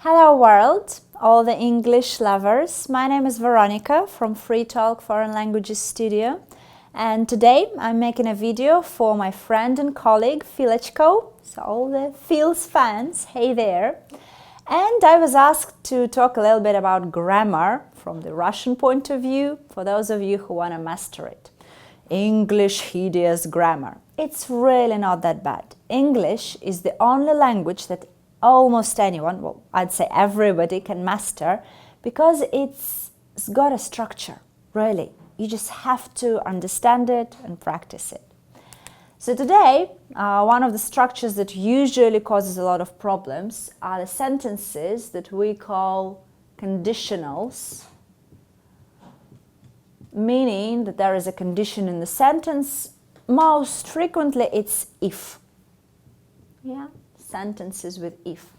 Hello world, all the English lovers. My name is Veronica from Free Talk Foreign Languages Studio, and today I'm making a video for my friend and colleague Philochko, so all the Phil's fans, hey there. And I was asked to talk a little bit about grammar from the Russian point of view, for those of you who want to master it. English hideous grammar. It's really not that bad. English is the only language that almost anyone, well, I'd say everybody can master because it's got a structure, really. You just have to understand it and practice it. So today, one of the structures that usually causes a lot of problems are the sentences that we call conditionals, meaning that there is a condition in the sentence. Most frequently, it's if. Yeah? Sentences with if.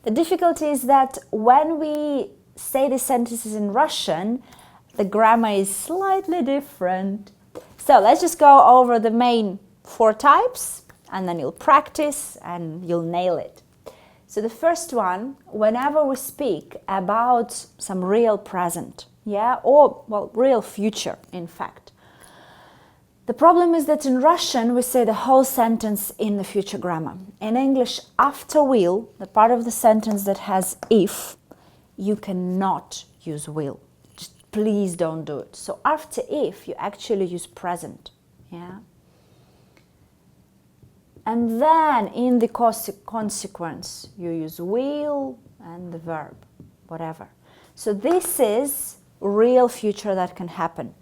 The difficulty is that when we say the sentences in Russian, the grammar is slightly different. So let's just go over the main 4 types and then you'll practice and you'll nail it. So the first one, whenever we speak about some real present, yeah, or well, real future, in fact. The problem is that in Russian we say the whole sentence in the future grammar. In English, after will, the part of the sentence that has if, you cannot use will. Just please don't do it. So after if, you actually use present. Yeah. And then in the consequence, you use will and the verb, whatever. So this is real future that can happen.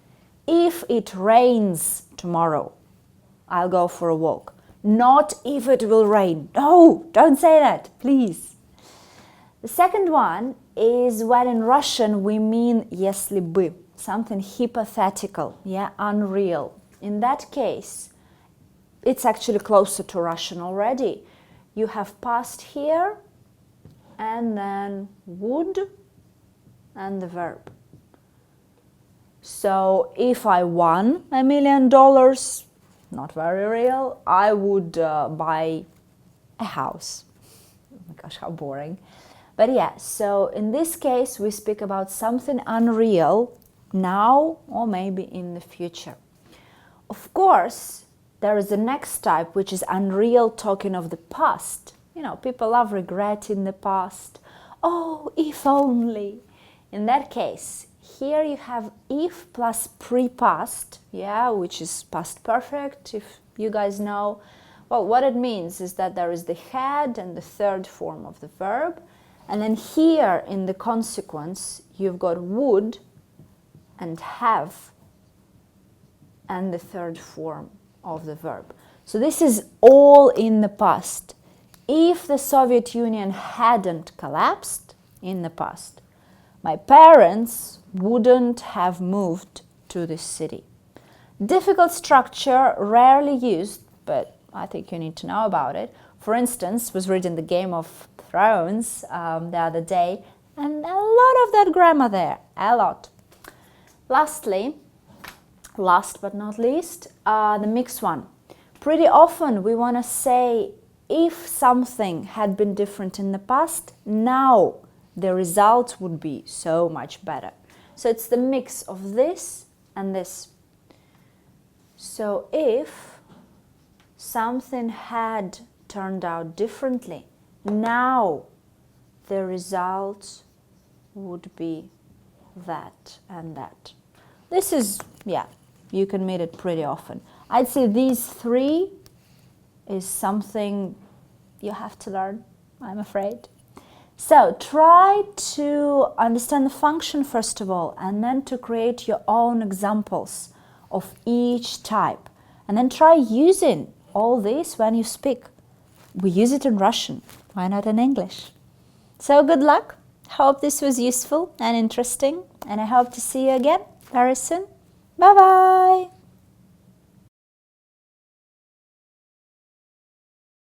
If it rains tomorrow, I'll go for a walk. Not if it will rain. No, don't say that, please. The second one is when in Russian we mean если бы, something hypothetical, yeah, unreal. In that case, it's actually closer to Russian already. You have past here, and then would, and the verb. So if I won $1 million, not very real, I would buy a house. Oh my gosh, how boring. But yeah, so in this case, we speak about something unreal now or maybe in the future. Of course, there is the next type, which is unreal, talking of the past. You know, people love regret in the past. Oh, if only. In that case, here you have if plus pre-past, yeah, which is past perfect, if you guys know. Well, what it means is that there is the had and the third form of the verb. And then here in the consequence, you've got would and have and the third form of the verb. So this is all in the past. If the Soviet Union hadn't collapsed in the past, my parents wouldn't have moved to this city. Difficult structure, rarely used, but I think you need to know about it. For instance, was reading the Game of Thrones the other day, and a lot of that grammar there, a lot. Lastly, last but not least, the mixed one. Pretty often we want to say if something had been different in the past, now the result would be so much better. So it's the mix of this and this. So if something had turned out differently, now the result would be that and that. This is, yeah, you can meet it pretty often. I'd say these 3 is something you have to learn, I'm afraid. So try to understand the function first of all, and then to create your own examples of each type. And then try using all this when you speak. We use it in Russian, why not in English? So good luck. Hope this was useful and interesting, and I hope to see you again very soon. Bye-bye!